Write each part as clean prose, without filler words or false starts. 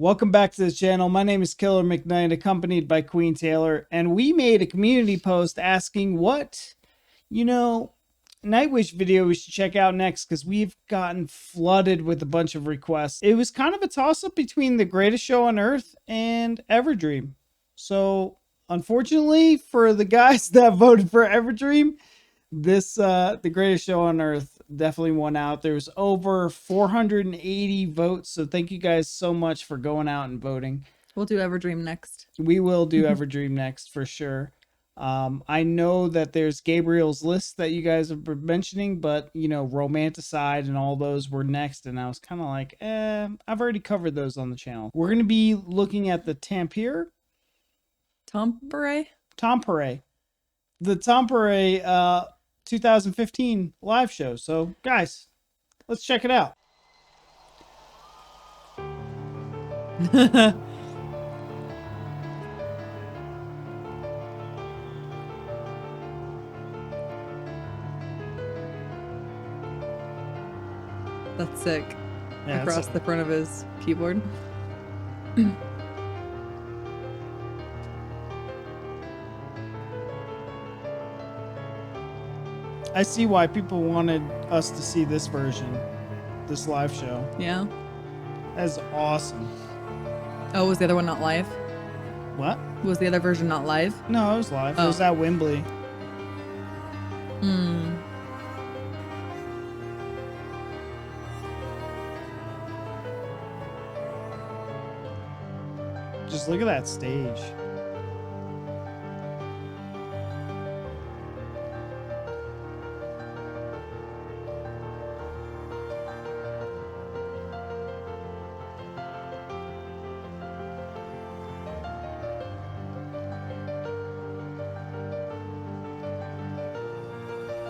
Welcome back to the channel. My name is Killer McKnight, accompanied by Queen Taylor, and we made a community post asking what, Nightwish video we should check out next because we've gotten flooded with a bunch of requests. It was kind of a toss-up between The Greatest Show on Earth and Everdream. So, unfortunately, for the guys that voted for Everdream, The Greatest Show on Earth definitely won out. There's over 480 votes, so thank you guys so much for going out and voting. We'll do Everdream next. We will do Everdream next for sure. I know that there's Gabriel's List that you guys have been mentioning, but Romanticide and all those were next, and I was kind of like, I've already covered those on the channel. We're gonna be looking at the Tampere, the Tampere 2015 live show. So guys, let's check it out. That's sick. Yeah, across the front of his keyboard. I see why people wanted us to see this version, this live show. Yeah. That's awesome. Oh, was the other one not live? What? Was the other version not live? No, it was live. It was at Wembley. Just look at that stage.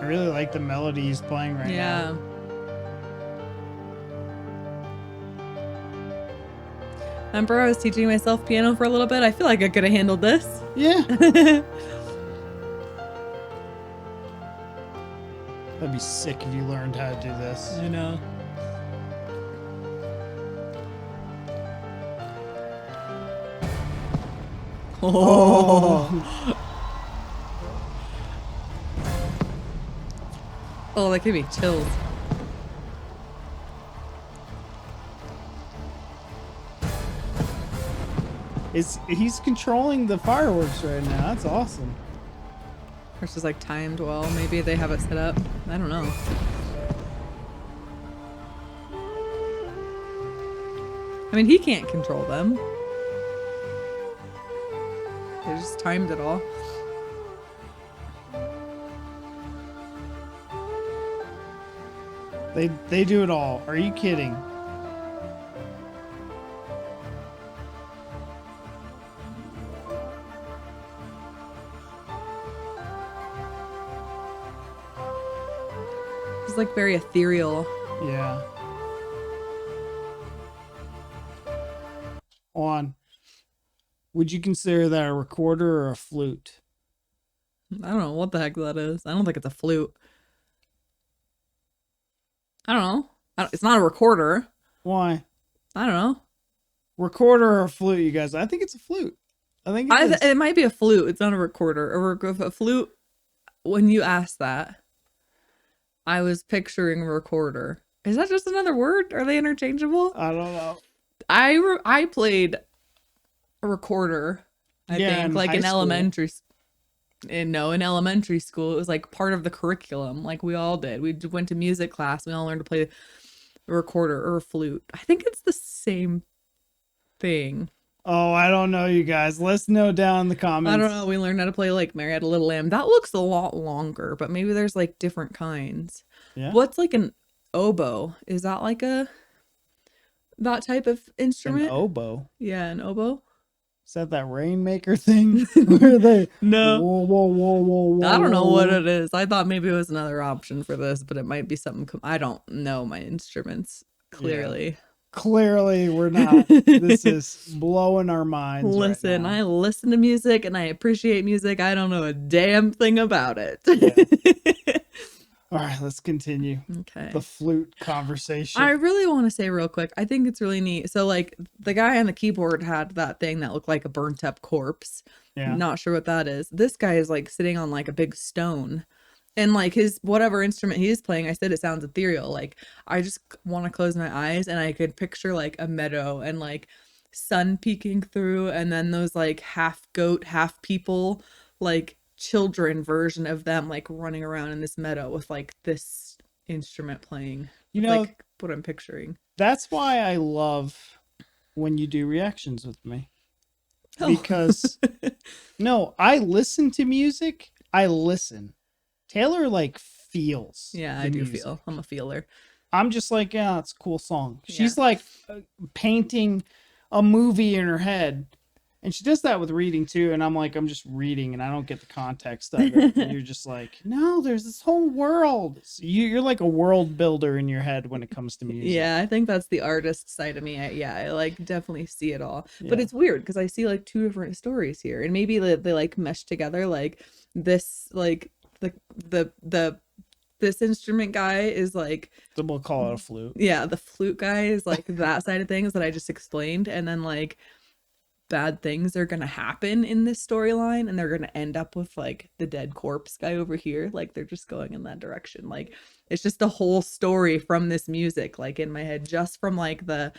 I really like the melody he's playing right now. Yeah. Remember, I was teaching myself piano for a little bit. I feel like I could have handled this. Yeah. That'd be sick if you learned how to do this. I know. Oh. Oh, that gave me chills. He's controlling the fireworks right now. That's awesome. It's just like timed well. Maybe they have it set up. I don't know. I mean, he can't control them. They just timed it all. They do it all. Are you kidding? It's like very ethereal. Yeah. On. Would you consider that a recorder or a flute? I don't know what the heck that is. I don't think it's a flute. I don't know. It's not a recorder. Why? I don't know. Recorder or a flute, you guys? I think it's a flute. I think it might be a flute. It's not a recorder. A flute, when you asked that, I was picturing recorder. Is that just another word? Are they interchangeable? I don't know. I played a recorder, I think, like in elementary in elementary school. It was like part of the curriculum, like we all did. We went to music class. We all learned to play a recorder or a flute. I think it's the same thing. Oh, I don't know, you guys. Let's know down in the comments. I don't know. We learned how to play like Mary Had a Little Lamb. That looks a lot longer, but maybe there's like different kinds. Yeah. What's like an oboe? Is that like that type of instrument? An oboe? Yeah, an oboe. Is that Rainmaker thing? Where they No. Whoa, whoa, whoa, whoa, whoa. I don't know what it is. I thought maybe it was another option for this, but it might be something. I don't know my instruments clearly. Yeah. Clearly, we're not. This is blowing our minds. Listen, right now. I listen to music and I appreciate music. I don't know a damn thing about it. Yeah. All right, let's continue Okay. the flute conversation. I really want to say real quick, I think it's really neat. So like the guy on the keyboard had that thing that looked like a burnt up corpse. Yeah. Not sure what that is. This guy is like sitting on like a big stone. And like his whatever instrument he is playing, I said it sounds ethereal. Like I just want to close my eyes and I could picture like a meadow and like sun peeking through, and then those like half goat, half people, like children version of them like running around in this meadow with like this instrument playing. You know, like what I'm picturing. That's why I love when you do reactions with me. Because no, I listen to music. I listen. Taylor like feels. Yeah, I do feel. I'm a feeler. I'm just like, yeah, it's a cool song. She's like painting a movie in her head. And she does that with reading too. And I'm like, I'm just reading and I don't get the context of it. And you're just like, no, there's this whole world. So you're like a world builder in your head when it comes to music. Yeah, I think that's the artist side of me. I like definitely see it all. Yeah. But it's weird because I see like two different stories here. And maybe they like mesh together. Like this, like this instrument guy is like, we'll call it a flute. Yeah, the flute guy is like that side of things that I just explained. And then like bad things are gonna happen in this storyline and they're gonna end up with like the dead corpse guy over here. Like they're just going in that direction. Like it's just the whole story from this music, like in my head, just from like the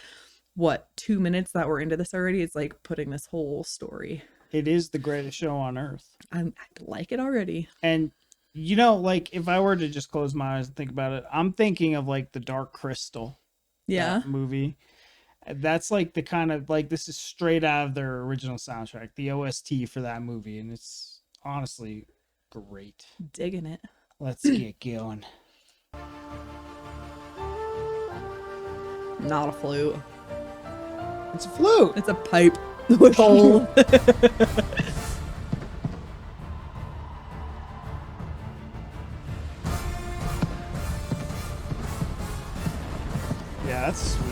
2 minutes that we're into this already. It's like putting this whole story. It is the greatest show on earth. I like it already. And you know, like if I were to just close my eyes and think about it, I'm thinking of like the Dark Crystal movie. That's like the kind of like, this is straight out of their original soundtrack, the OST for that movie, and it's honestly great. Digging it. Let's get going. Not a flute. It's a flute. It's a pipe with hole. Yeah, that's sweet.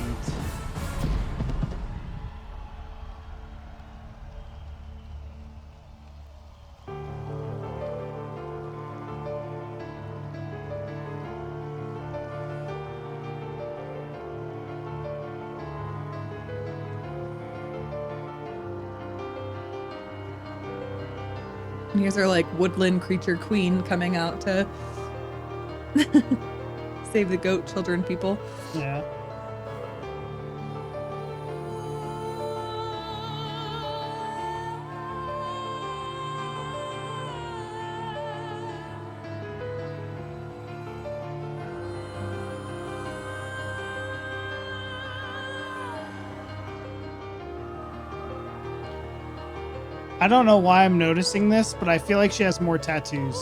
Here's our like woodland creature queen coming out to save the goat children people. Yeah. I don't know why I'm noticing this, but I feel like she has more tattoos.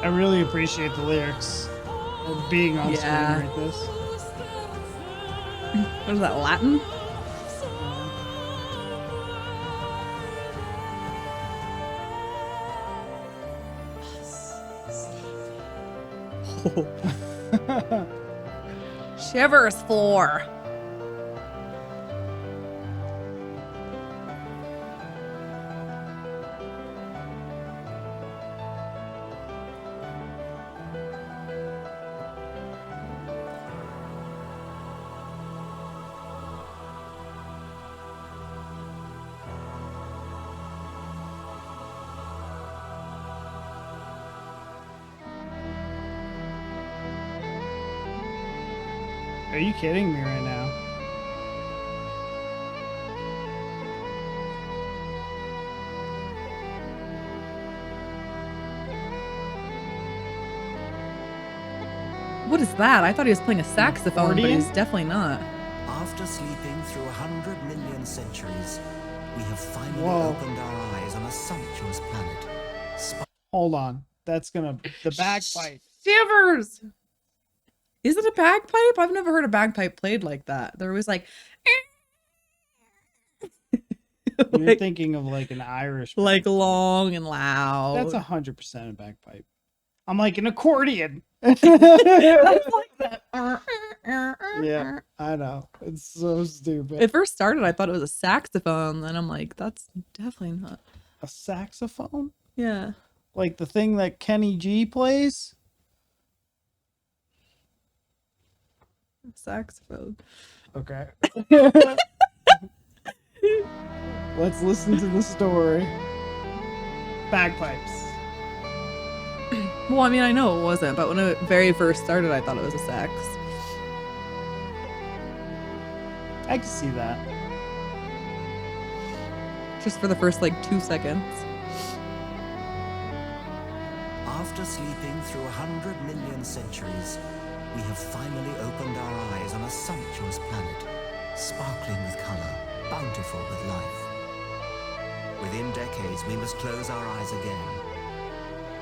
I really appreciate the lyrics of being on screen like this. What is that, Latin? Shivers floor. Are you kidding me right now? What is that? I thought he was playing a saxophone, but he's definitely not. After sleeping through 100 million centuries, we have finally opened our eyes on a sumptuous planet. Hold on. That's gonna the bagpipe. Shivers. Is it a bagpipe? I've never heard a bagpipe played like that. They're always like, You're thinking of like an Irish, like long and loud. That's 100% a bagpipe. I'm like an accordion. That's like that. Yeah, I know. It's so stupid. It first started, I thought it was a saxophone. Then I'm like, that's definitely not. A saxophone? Yeah. Like the thing that Kenny G plays? Saxophone. Okay. Let's listen to the story. Bagpipes. Well, I mean, I know it wasn't, but when it very first started, I thought it was a sax. I can see that. Just for the first, like, 2 seconds. After sleeping through 100 million centuries, we have finally opened our eyes on a sumptuous planet, sparkling with color, bountiful with life. Within decades, we must close our eyes again.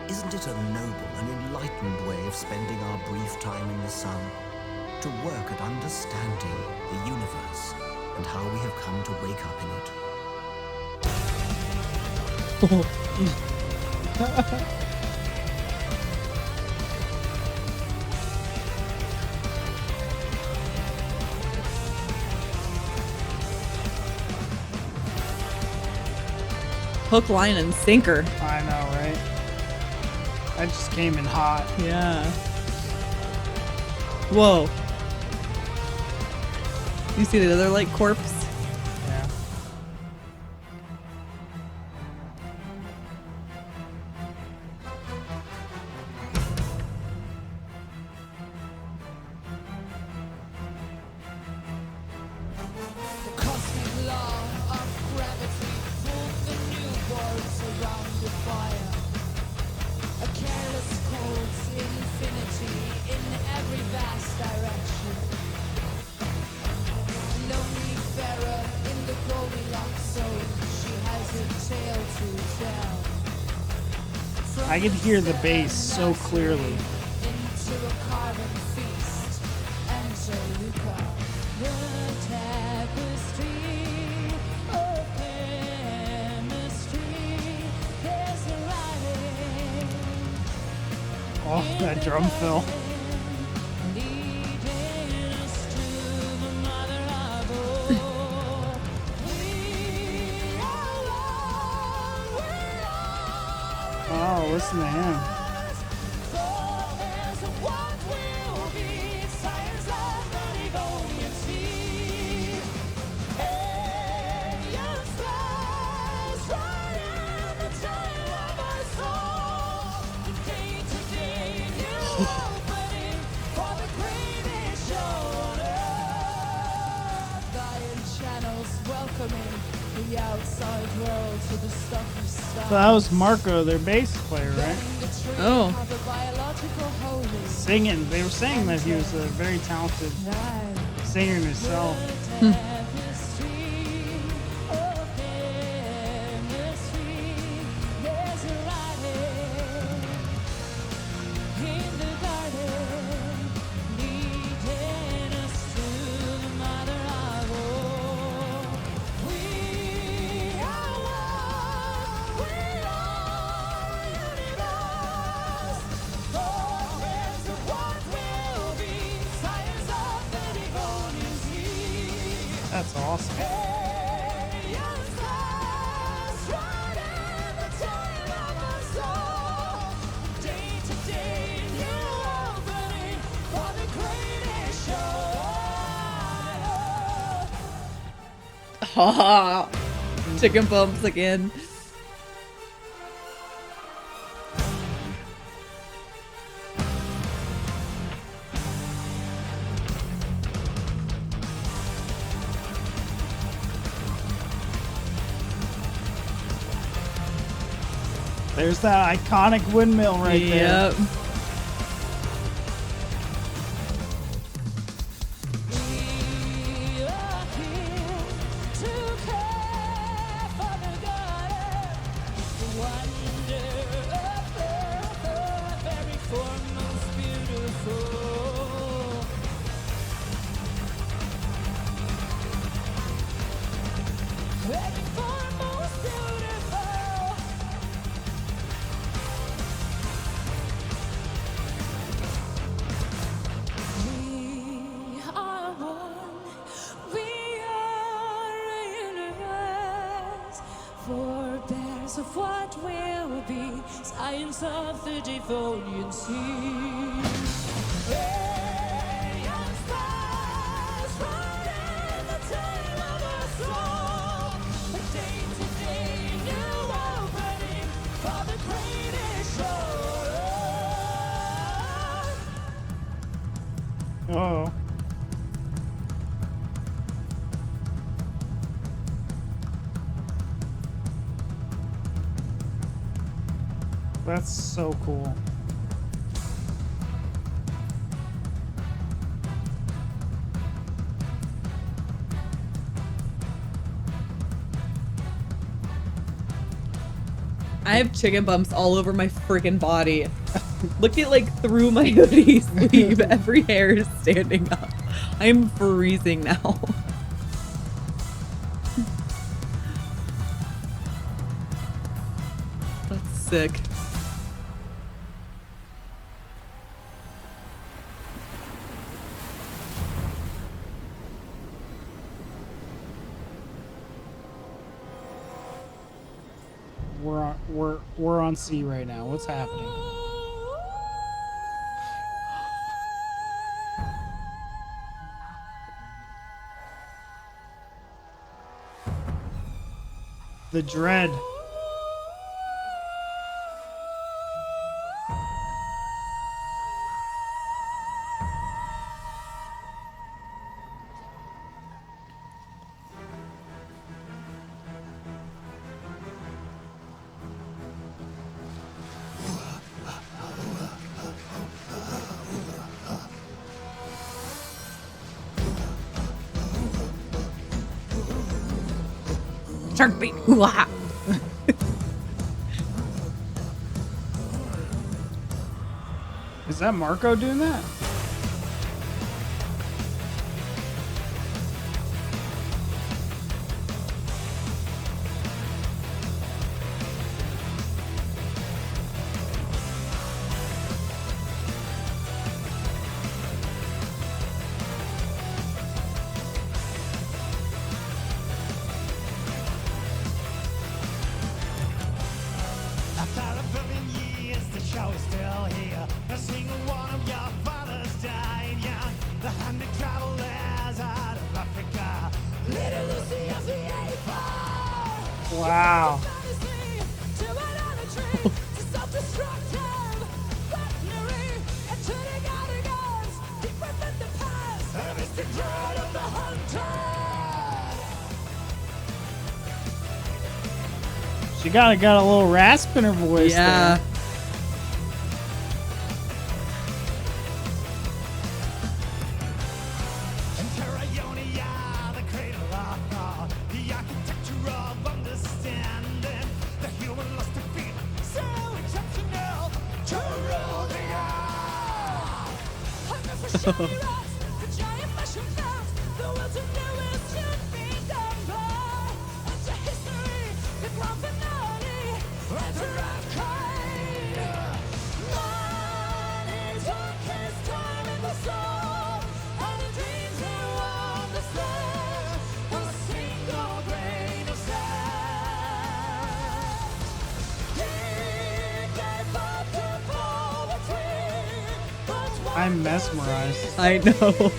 Isn't it a noble and enlightened way of spending our brief time in the sun? To work at understanding the universe and how we have come to wake up in it. Hook, line, and sinker. I know, right? That just came in hot. Yeah. Whoa. You see the other, like, corpse? Yeah. I can hear the bass so clearly. Oh, that drum fill. Oh, listen to him. So that was Marco, their bass player, right? Oh. Singing. They were saying that he was a very talented singer himself. That's awesome. Chicken bumps again. There's that iconic windmill right there. Yep. promise of what will be, science of the Devonian sea. Alien stars riding the tail of a storm, a day-to-day new opening for the greatest show. Oh. That's so cool. I have chicken bumps all over my freaking body. Look at like through my hoodie sleeve. Every hair is standing up. I'm freezing now. That's sick. We're on sea right now. What's happening? The dread. Shark bait. Hoo-ha. Is that Marco doing that? After a billion years, the show is still here. A single one of your fathers died young. The 100 travelers out of Africa. Little Lucy of the A4. Wow. She got a little rasp in her voice. Yeah. There. I'm mesmerized. I know.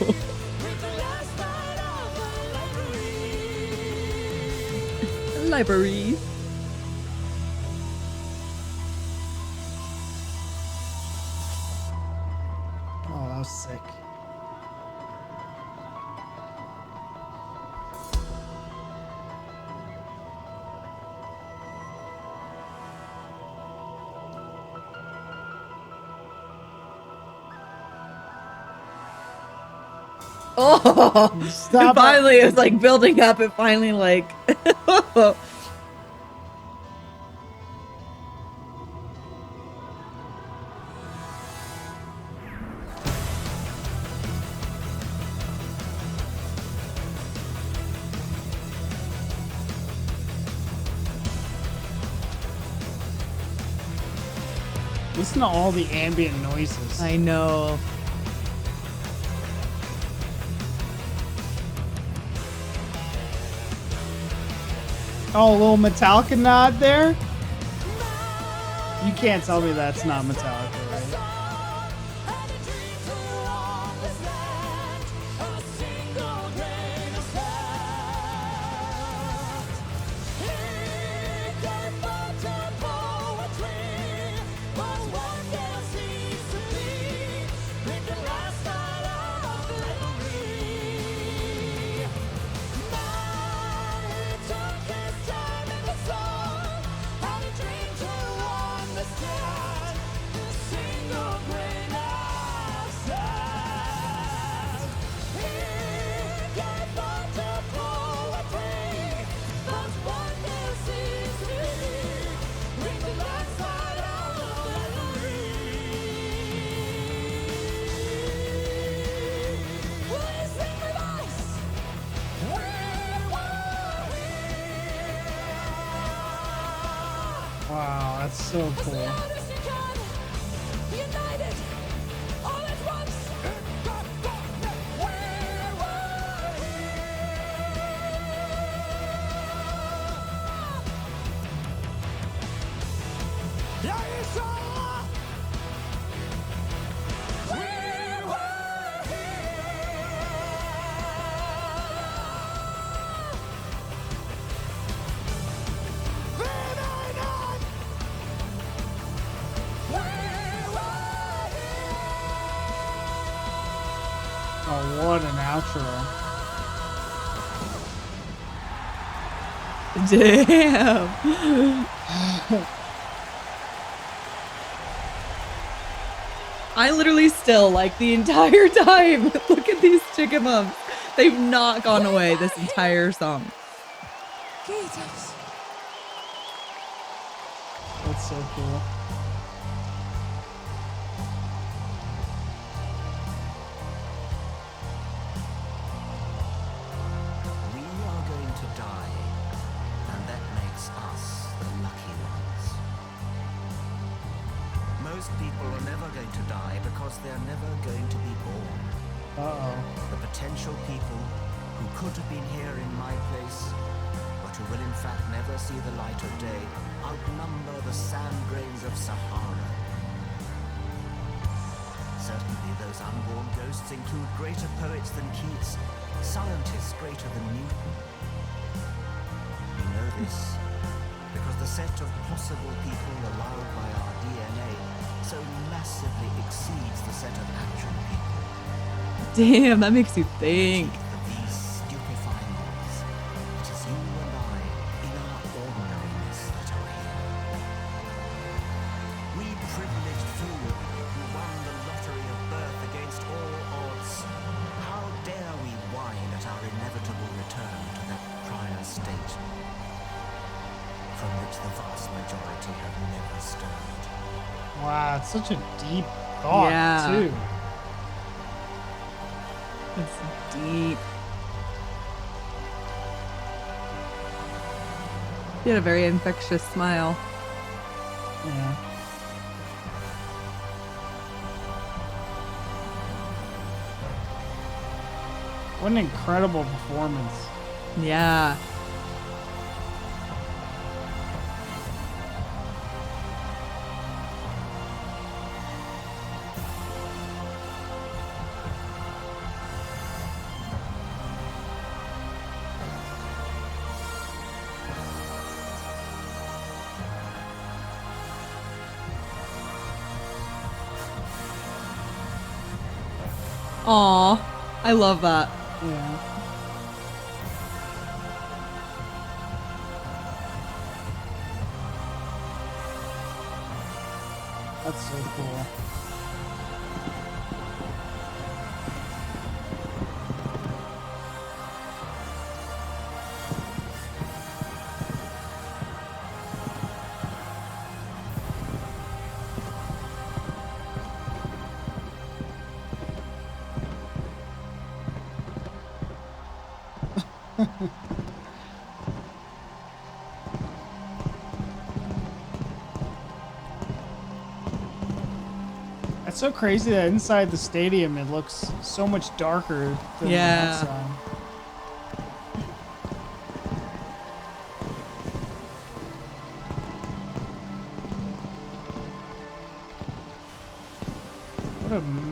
Library. Oh, that was sick. Oh, Stop. finally, it was like building up. It finally like. Listen to all the ambient noises. I know. Oh, a little Metallica nod there. can't tell me that's not Metallica, right? Wow, that's so cool. Oh, what an outro. Damn. I literally still, like, the entire time, look at these chicken mums. They've not gone away this entire song. That's so cool. We are going to die, and that makes us the lucky ones. Most people are never going to die because they're never going to be born. Uh-oh. The potential people who could have been here in my place, but who will in fact never see the light of day, outnumber the sand grains of Sahara. Certainly those unborn ghosts include greater poets than Keats, scientists greater than Newton. We know this because the set of possible people allowed by our DNA so massively exceeds the set of actual people. Damn, that makes you think. Of these stupefying odds, it is you and I in our ordinariness that are here. We privileged few who won the lottery of birth against all odds. How dare we whine at our inevitable return to that prior state from which the vast majority have never stirred? Wow, it's such a deep thought, Yeah. too. It's deep. He had a very infectious smile. Yeah. What an incredible performance. Yeah. Aw, I love that. Yeah. That's so cool. It's so crazy that inside the stadium it looks so much darker than the Yeah. outside.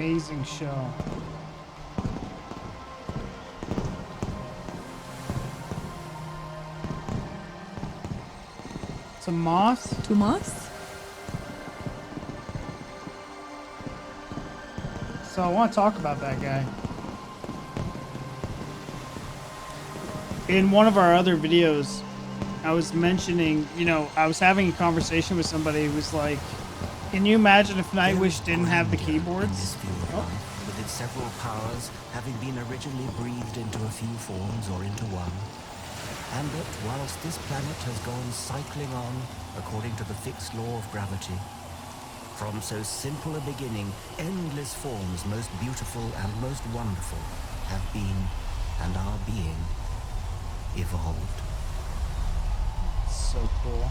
amazing show. Some moss. Tomas? So I want to talk about that guy. In one of our other videos, I was mentioning, you know, I was having a conversation with somebody who was like, can you imagine if Nightwish didn't have the This keyboards? view of life, with its several powers having been originally breathed into a few forms or into one, and that whilst this planet has gone cycling on according to the fixed law of gravity, from so simple a beginning, endless forms most beautiful and most wonderful have been and are being evolved. So cool.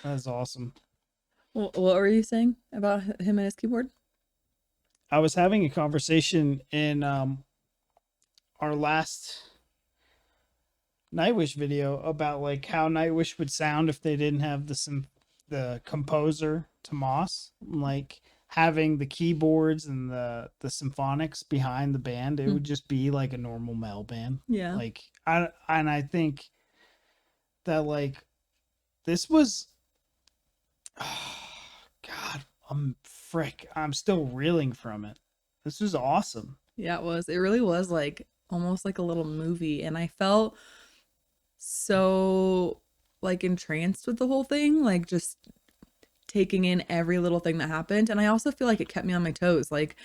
That's awesome. What were you saying about him and his keyboard? I was having a conversation in our last Nightwish video about like how Nightwish would sound if they didn't have the composer Tomas, like having the keyboards and the symphonics behind the band. It would just be like a normal metal band. Yeah. Like I think that like this was God, I'm still reeling from it. This was awesome. Yeah, it was. It really was like almost like a little movie. And I felt so like entranced with the whole thing, like just taking in every little thing that happened. And I also feel like it kept me on my toes. Like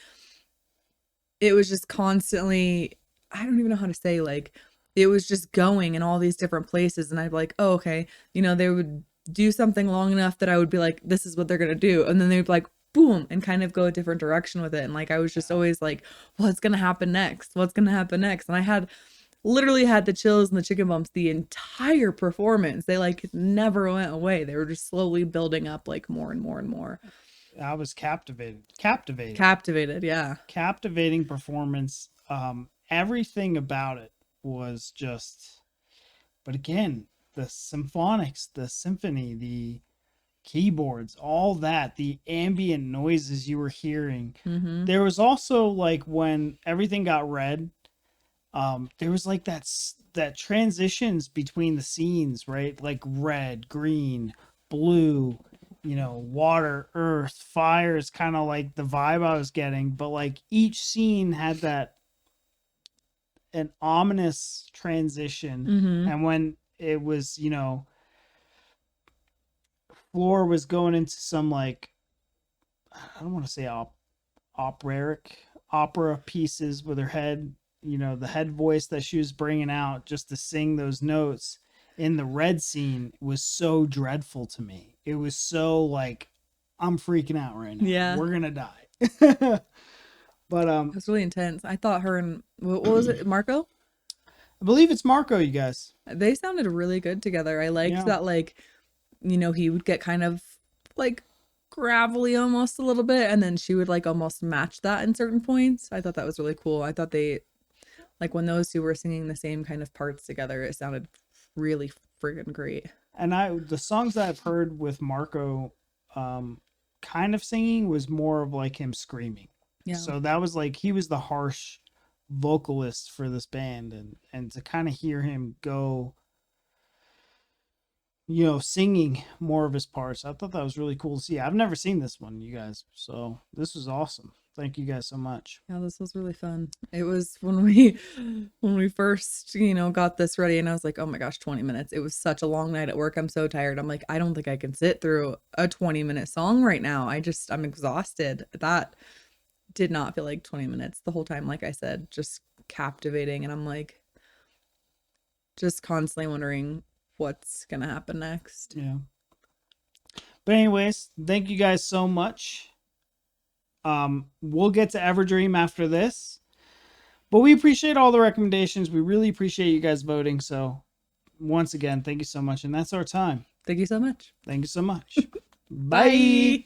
it was just constantly, I don't even know how to say, like it was just going in all these different places. And I'd be like, oh, okay. You know, they would do something long enough that I would be like, this is what they're going to do. And then they'd be like, boom, and kind of go a different direction with it. And like, I was just always like, what's going to happen next? What's going to happen next? And I literally had the chills and the chicken bumps the entire performance. They like never went away. They were just slowly building up like more and more and more. I was captivated. Yeah. Captivating performance. Everything about it was just, but again, the symphonics, the symphony, the keyboards, all that, the ambient noises you were hearing. Mm-hmm. There was also like when everything got red, there was like that transitions between the scenes, right? Like red, green, blue, you know, water, earth, fire is kind of like the vibe I was getting, but like each scene had an ominous transition. Mm-hmm. And when it was, you know, Floor was going into some like, I don't want to say opera pieces with her head, you know, the head voice that she was bringing out just to sing those notes in the red scene was so dreadful to me. It was so like, I'm freaking out right now. Yeah. We're going to die. But it was really intense. I thought her and what was it, Marco? I believe it's Marco, you guys. They sounded really good together. I liked that, like, you know, he would get kind of like gravelly almost a little bit, and then she would like almost match that in certain points. I thought that was really cool. I thought they, like, when those two were singing the same kind of parts together, it sounded really friggin' great. And the songs that I've heard with Marco kind of singing was more of like him screaming. Yeah. So that was like, he was the harsh vocalist for this band, and to kind of hear him go, you know, singing more of his parts, I thought that was really cool to see. I've never seen this one, you guys, so this was awesome. Thank you guys so much. Yeah, this was really fun. It was when we first, you know, got this ready, and I was like, oh my gosh, 20 minutes. It was such a long night at work. I'm so tired. I'm like, I don't think I can sit through a 20-minute song right now. I'm exhausted. That did not feel like 20 minutes the whole time. Like I said, just captivating. And I'm like, just constantly wondering what's going to happen next. Yeah. But anyways, thank you guys so much. We'll get to Everdream after this, but we appreciate all the recommendations. We really appreciate you guys voting. So once again, thank you so much. And that's our time. Thank you so much. Thank you so much. Bye.